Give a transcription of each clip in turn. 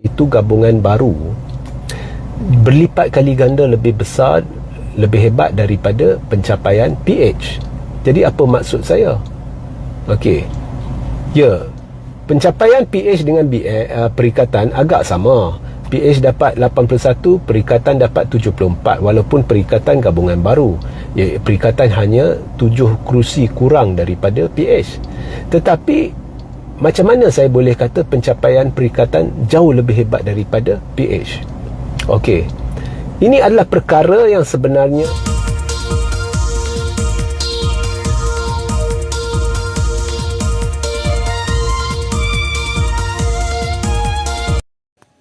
itu gabungan baru berlipat kali ganda lebih besar, lebih hebat daripada pencapaian PH. Jadi apa maksud saya? Okey. Ya, pencapaian PH dengan perikatan agak sama. PH dapat 81, perikatan dapat 74, walaupun perikatan gabungan baru. Ya, perikatan hanya 7 kerusi kurang daripada PH. Tetapi macam mana saya boleh kata pencapaian perikatan jauh lebih hebat daripada PH? Okey. Ini adalah perkara yang sebenarnya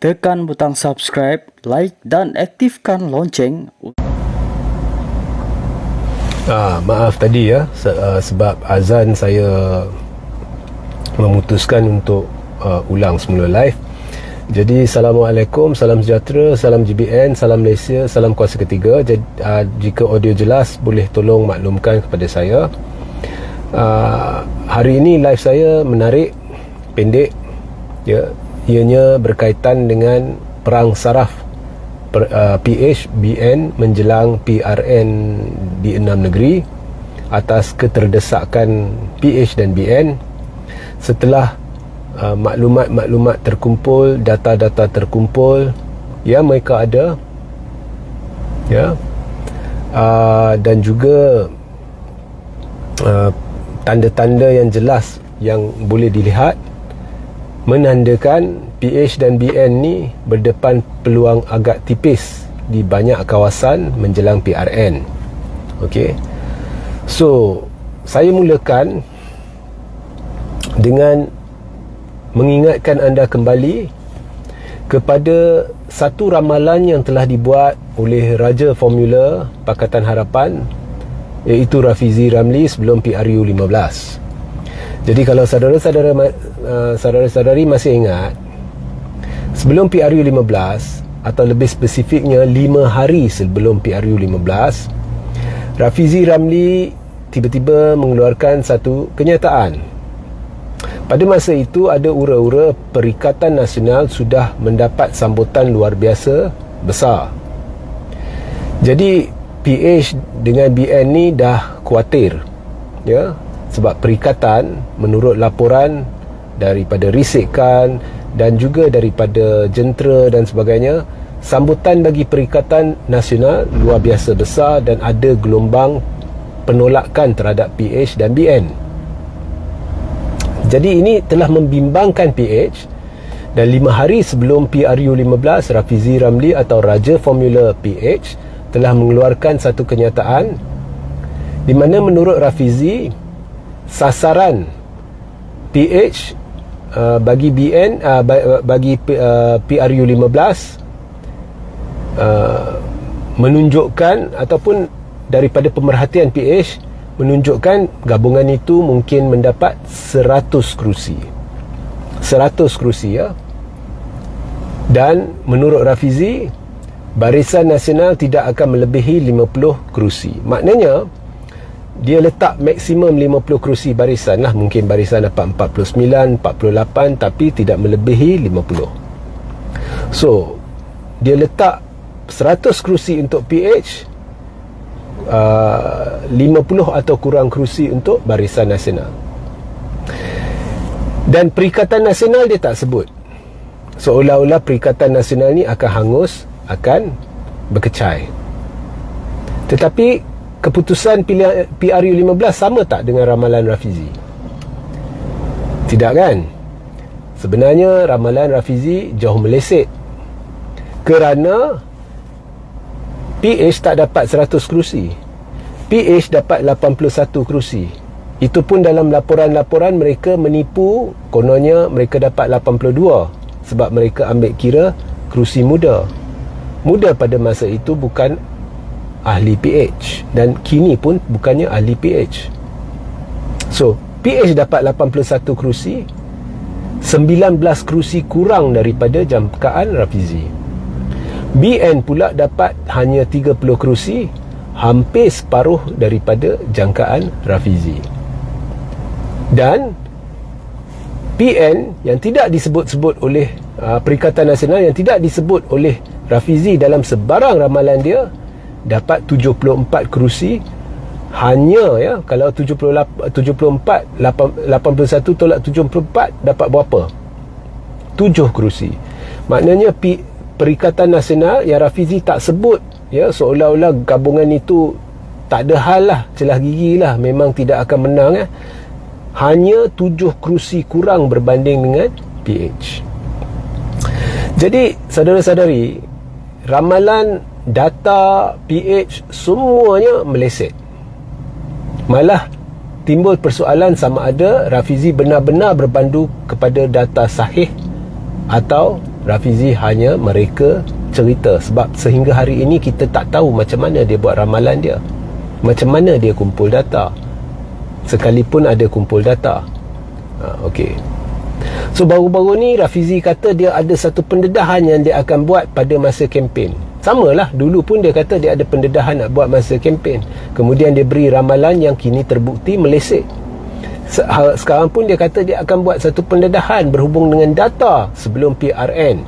tekan butang subscribe, like dan aktifkan lonceng. Maaf tadi ya, sebab azan saya memutuskan untuk ulang semula live. Jadi Assalamualaikum, salam sejahtera, salam GBN, salam Malaysia, salam kuasa ketiga. Jadi, jika audio jelas boleh tolong maklumkan kepada saya. Hari ini live saya menarik, pendek ya. Ianya berkaitan dengan perang saraf PH, BN menjelang PRN di 6 negeri atas keterdesakan PH dan BN setelah maklumat-maklumat terkumpul, data-data terkumpul yang mereka ada ya, dan juga tanda-tanda yang jelas yang boleh dilihat menandakan PH dan BN ni berdepan peluang agak tipis di banyak kawasan menjelang PRN. Okey. So, saya mulakan dengan mengingatkan anda kembali kepada satu ramalan yang telah dibuat oleh Raja Formula Pakatan Harapan, iaitu Rafizi Ramli sebelum PRU 15. Jadi kalau saudara-saudari masih ingat, sebelum PRU 15 atau lebih spesifiknya 5 hari sebelum PRU 15, Rafizi Ramli tiba-tiba mengeluarkan satu kenyataan. Pada masa itu ada ura-ura Perikatan Nasional sudah mendapat sambutan luar biasa besar. Jadi PH dengan BN ni dah khuatir ya, sebab perikatan menurut laporan daripada risikan dan juga daripada jentera dan sebagainya, sambutan bagi Perikatan Nasional luar biasa besar dan ada gelombang penolakan terhadap PH dan BN. Jadi ini telah membimbangkan PH, dan 5 hari sebelum PRU 15, Rafizi Ramli atau Raja Formula PH telah mengeluarkan satu kenyataan di mana menurut Rafizi sasaran PH bagi BN bagi PRU 15 menunjukkan ataupun daripada pemerhatian PH menunjukkan gabungan itu mungkin mendapat 100 kerusi. 100 kerusi ya. Dan menurut Rafizi, Barisan Nasional tidak akan melebihi 50 kerusi. Maknanya dia letak maksimum 50 kerusi barisan lah. Mungkin barisan dapat 49, 48, tapi tidak melebihi 50. So, dia letak 100 kerusi untuk PH, 50 atau kurang kerusi untuk Barisan Nasional. Dan Perikatan Nasional dia tak sebut. Seolah-olah Perikatan Nasional ni akan hangus, akan berkecai. Tetapi keputusan PRU 15 sama tak dengan ramalan Rafizi? Tidak kan? Sebenarnya ramalan Rafizi jauh meleset, kerana PH tak dapat 100 kerusi. PH dapat 81 kerusi. Itu pun dalam laporan-laporan mereka menipu, kononnya mereka dapat 82 sebab mereka ambil kira kerusi muda. Muda pada masa itu bukan ahli PH, dan kini pun bukannya ahli PH. So, PH dapat 81 kerusi, 19 kerusi kurang daripada jangkaan Rafizi. BN pula dapat hanya 30 kerusi, hampir separuh daripada jangkaan Rafizi. Dan PN yang tidak disebut-sebut oleh Perikatan Nasional yang tidak disebut oleh Rafizi dalam sebarang ramalan dia dapat 74 kerusi. Hanya ya, kalau 74 81 tolak 74 dapat berapa? 7 kerusi. Maknanya Perikatan Nasional yang Rafizi tak sebut, ya, seolah-olah gabungan itu tak ada hal lah, celah gigi lah, memang tidak akan menang, ya. Hanya 7 kerusi kurang berbanding dengan PH. Jadi saudara-saudari, ramalan data PH semuanya meleset. Malah timbul persoalan sama ada Rafizi benar-benar berpandu kepada data sahih atau Rafizi hanya mereka cerita. Sebab sehingga hari ini kita tak tahu macam mana dia buat ramalan dia, macam mana dia kumpul data, sekalipun ada kumpul data. Okey. So baru-baru ni Rafizi kata dia ada satu pendedahan yang dia akan buat pada masa kempen. Samalah, dulu pun dia kata dia ada pendedahan nak buat masa kempen. Kemudian dia beri ramalan yang kini terbukti meleset. Sekarang pun dia kata dia akan buat satu pendedahan berhubung dengan data sebelum PRN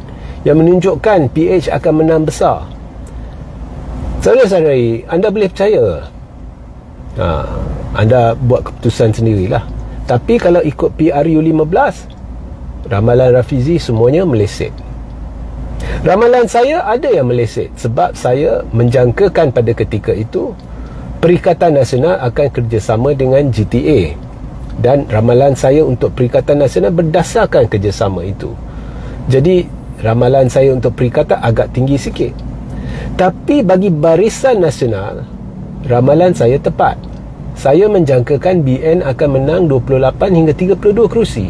yang menunjukkan PH akan menang besar. Saudara-saudari, anda boleh percaya, anda buat keputusan sendirilah. Tapi kalau ikut PRU 15, ramalan Rafizi semuanya meleset. Ramalan saya ada yang meleset sebab saya menjangkakan pada ketika itu Perikatan Nasional akan kerjasama dengan GTA, dan ramalan saya untuk Perikatan Nasional berdasarkan kerjasama itu. Jadi ramalan saya untuk Perikatan agak tinggi sikit. Tapi bagi Barisan Nasional, ramalan saya tepat. Saya menjangkakan BN akan menang 28 hingga 32 kerusi.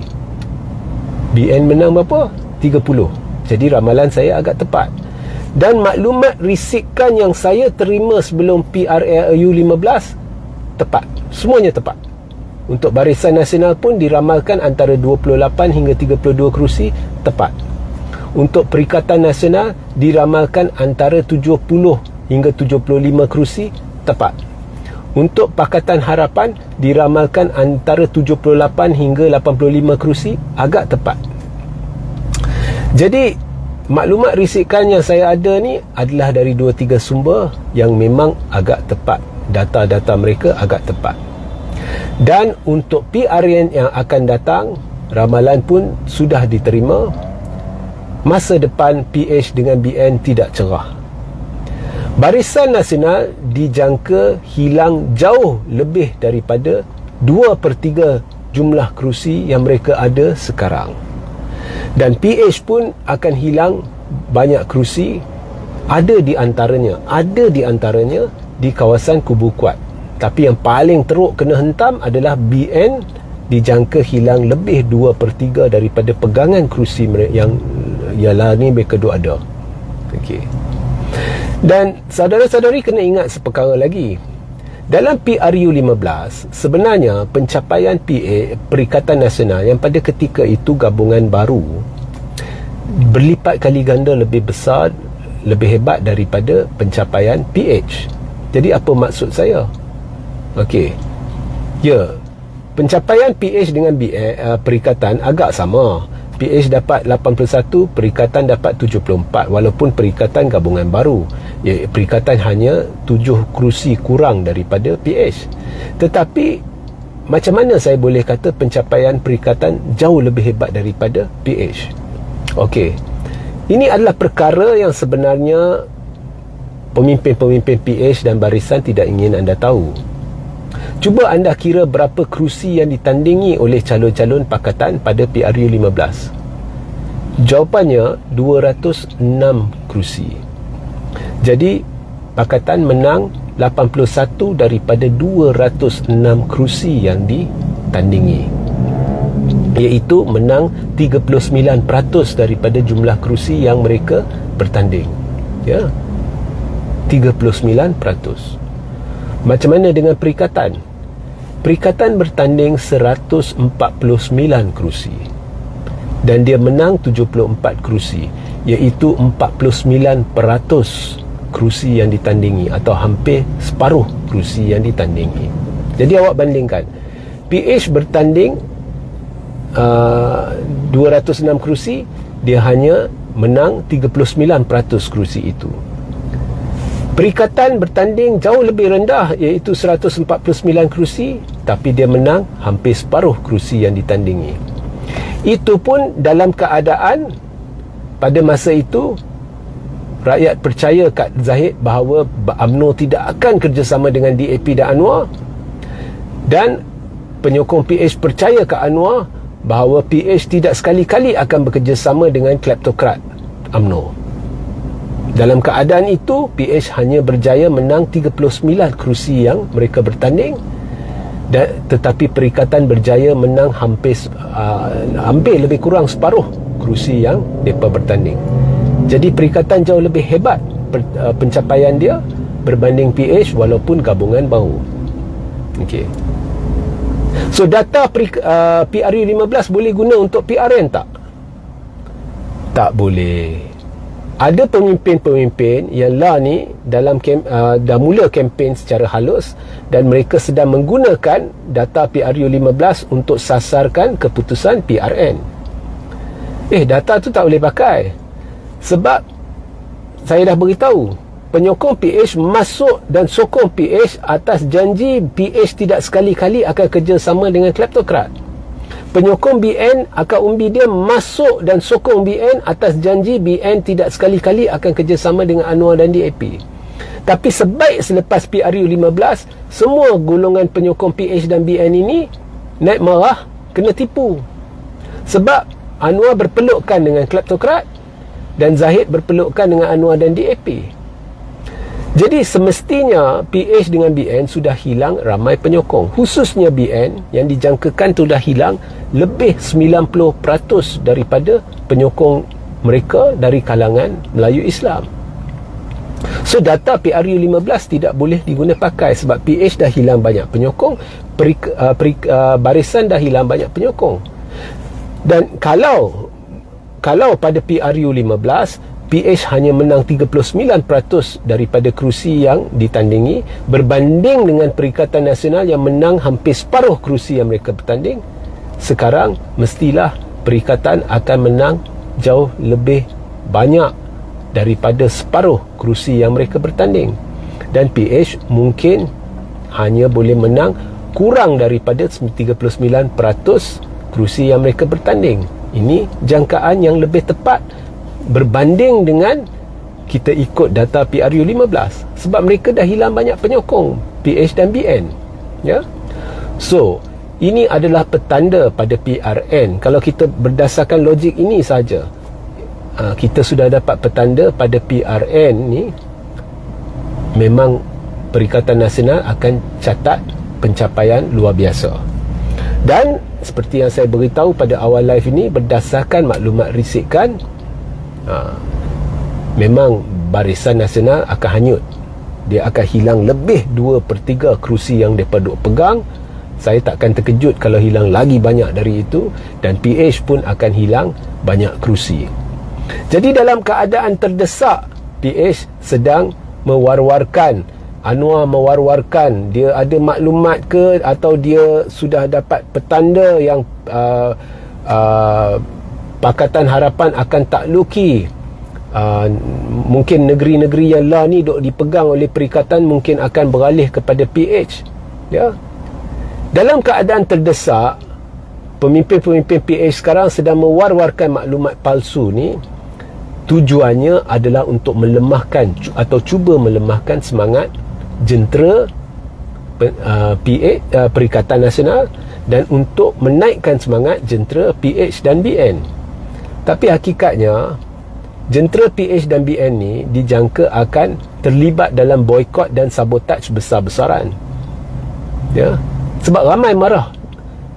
BN menang berapa? 30. Jadi ramalan saya agak tepat. Dan maklumat risikan yang saya terima sebelum PRU 15 tepat. Semuanya tepat. Untuk Barisan Nasional pun diramalkan antara 28 hingga 32 kerusi, tepat. Untuk Perikatan Nasional diramalkan antara 70 hingga 75 kerusi, tepat. Untuk Pakatan Harapan diramalkan antara 78 hingga 85 kerusi, agak tepat. Jadi maklumat risikan yang saya ada ni adalah dari 2-3 sumber yang memang agak tepat. Data-data mereka agak tepat. Dan untuk PRN yang akan datang, ramalan pun sudah diterima. Masa depan PH dengan BN tidak cerah. Barisan Nasional dijangka hilang jauh lebih daripada 2/3 jumlah kerusi yang mereka ada sekarang. Dan PH pun akan hilang banyak kerusi. Ada di antaranya di kawasan Kubu Kuat. Tapi yang paling teruk kena hentam adalah BN, dijangka hilang lebih 2/3 daripada pegangan kerusi yang ialah ni mereka duk ada. Okey. Dan saudara-saudari kena ingat seperkara lagi. Dalam PRU 15, sebenarnya pencapaian Perikatan Nasional yang pada ketika itu gabungan baru berlipat kali ganda lebih besar, lebih hebat daripada pencapaian PH. Jadi apa maksud saya? Okey. Ya, pencapaian PH dengan Perikatan agak sama. PH dapat 81, Perikatan dapat 74, walaupun Perikatan gabungan baru. Ya, Perikatan hanya 7 kerusi kurang daripada PH. Tetapi macam mana saya boleh kata pencapaian Perikatan jauh lebih hebat daripada PH? Okey. Ini adalah perkara yang sebenarnya pemimpin-pemimpin PH dan Barisan tidak ingin anda tahu. Cuba anda kira berapa kerusi yang ditandingi oleh calon-calon pakatan pada PRU 15. Jawapannya 206 kerusi. Jadi pakatan menang 81 daripada 206 kerusi yang ditandingi, iaitu menang 39% daripada jumlah kerusi yang mereka bertanding. Ya, 39%. Macam mana dengan Perikatan? Perikatan bertanding 149 kerusi dan dia menang 74 kerusi, iaitu 49% kerusi yang ditandingi, atau hampir separuh kerusi yang ditandingi. Jadi awak bandingkan, PH bertanding 206 kerusi, dia hanya menang 39% kerusi itu. Perikatan bertanding jauh lebih rendah, iaitu 149 kerusi, tapi dia menang hampir separuh kerusi yang ditandingi. Itu pun dalam keadaan pada masa itu rakyat percaya kat Zahid bahawa UMNO tidak akan kerjasama dengan DAP dan Anwar, dan penyokong PH percaya kat Anwar bahawa PH tidak sekali-kali akan bekerjasama dengan kleptokrat UMNO. Dalam keadaan itu, PH hanya berjaya menang 39 kerusi yang mereka bertanding, tetapi Perikatan berjaya menang hampir lebih kurang separuh kerusi yang mereka bertanding. Jadi Perikatan jauh lebih hebat pencapaian dia berbanding PH walaupun gabungan baru. Okey. So data PRU15 boleh guna untuk PRN tak? Tak boleh. Ada pemimpin-pemimpin yang lah ni dah mula kempen secara halus, dan mereka sedang menggunakan data PRU15 untuk sasarkan keputusan PRN. Data tu tak boleh pakai, sebab saya dah beritahu penyokong PH masuk dan sokong PH atas janji PH tidak sekali-kali akan kerjasama dengan kleptokrat. Penyokong BN akan umbi dia masuk dan sokong BN atas janji BN tidak sekali-kali akan kerjasama dengan Anwar dan DAP. Tapi sebaik selepas PRU15, semua golongan penyokong PH dan BN ini naik marah, kena tipu. Sebab Anwar berpelukkan dengan kleptokrat dan Zahid berpelukkan dengan Anwar dan DAP. Jadi semestinya PH dengan BN sudah hilang ramai penyokong, khususnya BN yang dijangkakan sudah hilang lebih 90% daripada penyokong mereka dari kalangan Melayu Islam. So data PRU15 tidak boleh diguna pakai sebab PH dah hilang banyak penyokong, barisan dah hilang banyak penyokong. Dan kalau pada PRU15 PH hanya menang 39% daripada kerusi yang ditandingi berbanding dengan Perikatan Nasional yang menang hampir separuh kerusi yang mereka bertanding, sekarang mestilah Perikatan akan menang jauh lebih banyak daripada separuh kerusi yang mereka bertanding, dan PH mungkin hanya boleh menang kurang daripada 39% kerusi yang mereka bertanding. Ini jangkaan yang lebih tepat berbanding dengan kita ikut data PRU15, sebab mereka dah hilang banyak penyokong PH dan BN, ya. So ini adalah petanda pada PRN. Kalau kita berdasarkan logik ini saja, kita sudah dapat petanda pada PRN ni memang Perikatan Nasional akan catat pencapaian luar biasa. Dan seperti yang saya beritahu pada awal live ini, berdasarkan maklumat risikan, memang Barisan Nasional akan hanyut. Dia akan hilang lebih 2/3 kerusi yang mereka duk pegang. Saya takkan terkejut kalau hilang lagi banyak dari itu, dan PH pun akan hilang banyak kerusi. Jadi dalam keadaan terdesak, PH sedang mewar-warkan, Anwar mewar-warkan, dia ada maklumat ke atau dia sudah dapat petanda yang Pakatan Harapan akan takluki mungkin negeri-negeri yang lah ni duk dipegang oleh Perikatan, mungkin akan beralih kepada PH, ya. Dalam keadaan terdesak, pemimpin-pemimpin PH sekarang sedang mewar-warkan maklumat palsu ni. Tujuannya adalah untuk melemahkan atau cuba melemahkan semangat jentera Perikatan Nasional dan untuk menaikkan semangat jentera PH dan BN. Tapi hakikatnya jentera PH dan BN ni dijangka akan terlibat dalam boikot dan sabotaj besar-besaran, ya. Sebab ramai marah.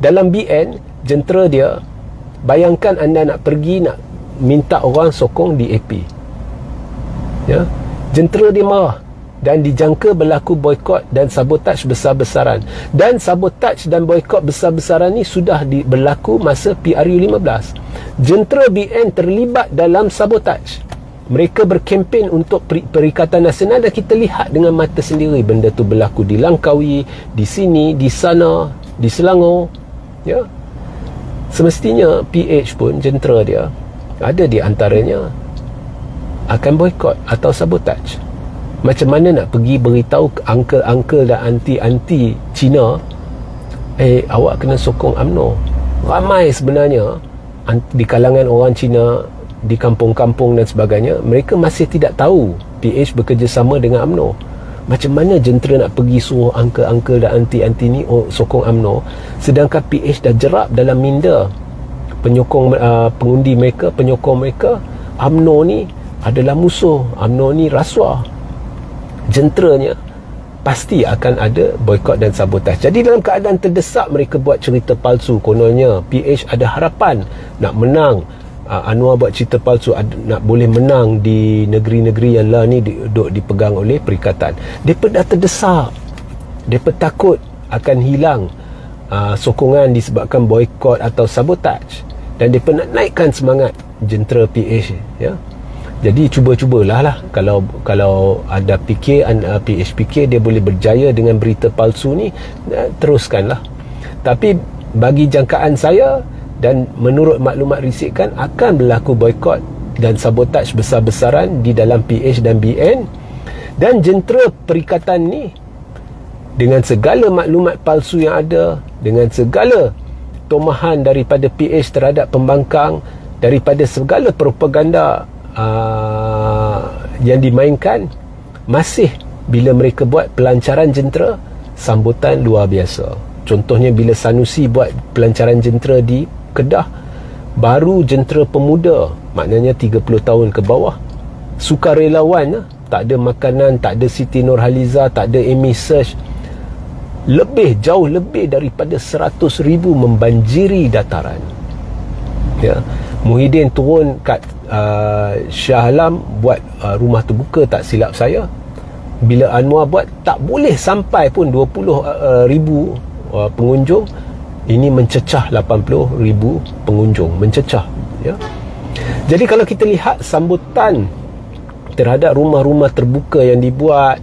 Dalam BN, jentera dia, bayangkan anda nak pergi nak minta orang sokong DAP, ya, jentera dia marah dan dijangka berlaku boikot dan sabotaj besar-besaran. Dan sabotaj dan boikot besar-besaran ni sudah berlaku masa PRU15. Jentera BN terlibat dalam sabotaj. Mereka berkempen untuk Perikatan Nasional dan kita lihat dengan mata sendiri benda tu berlaku di Langkawi, di sini, di sana, di Selangor, ya. Semestinya PH pun, jentera dia, ada di antaranya akan boikot atau sabotaj. Macam mana nak pergi beritahu uncle-uncle dan anti-anti Cina, awak kena sokong UMNO? Ramai sebenarnya di kalangan orang Cina di kampung-kampung dan sebagainya, mereka masih tidak tahu PH bekerjasama dengan UMNO. Macam mana jentera nak pergi suruh uncle-uncle dan anti-anti ni sokong UMNO, sedangkan PH dah jerap dalam minda penyokong pengundi mereka, penyokong mereka, UMNO ni adalah musuh, UMNO ni rasuah. Jenteranya pasti akan ada boikot dan sabotaj. Jadi dalam keadaan terdesak mereka buat cerita palsu, kononnya PH ada harapan nak menang. Anwar buat cerita palsu nak boleh menang di negeri-negeri yang lah ni duduk dipegang oleh perikatan. Mereka dah terdesak, mereka takut akan hilang sokongan disebabkan boikot atau sabotaj, dan mereka nak naikkan semangat jentera PH, ya. Jadi cuba-cubalah lah, kalau ada PH fikir dia boleh berjaya dengan berita palsu ni, teruskanlah. Tapi bagi jangkaan saya dan menurut maklumat risikan, akan berlaku boikot dan sabotaj besar-besaran di dalam PH dan BN, dan jentera perikatan ni dengan segala maklumat palsu yang ada, dengan segala tomahan daripada PH terhadap pembangkang, daripada segala propaganda yang dimainkan, masih bila mereka buat pelancaran jentera, sambutan luar biasa. Contohnya bila Sanusi buat pelancaran jentera di Kedah, baru jentera pemuda, maknanya 30 tahun ke bawah, sukarelawan, tak ada makanan, tak ada Siti Nurhaliza, tak ada Amy Search, jauh lebih daripada 100,000 membanjiri dataran, ya. Muhyiddin turun kat Shah Alam buat rumah terbuka, tak silap saya. Bila Anwar buat, tak boleh sampai pun 20,000 pengunjung. Ini mencecah 80,000 pengunjung, mencecah, ya. Jadi kalau kita lihat sambutan terhadap rumah-rumah terbuka yang dibuat,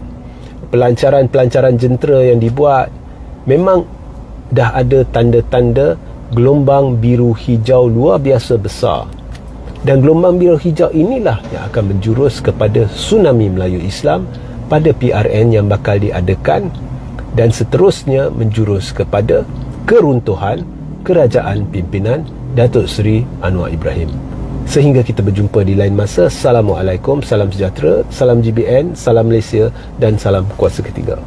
pelancaran-pelancaran jentera yang dibuat, memang dah ada tanda-tanda gelombang biru hijau luar biasa besar. Dan gelombang biru hijau inilah yang akan menjurus kepada tsunami Melayu Islam pada PRN yang bakal diadakan, dan seterusnya menjurus kepada keruntuhan kerajaan pimpinan Datuk Seri Anwar Ibrahim. Sehingga kita berjumpa di lain masa. Assalamualaikum, salam sejahtera, salam GBN, salam Malaysia dan salam kuasa ketiga.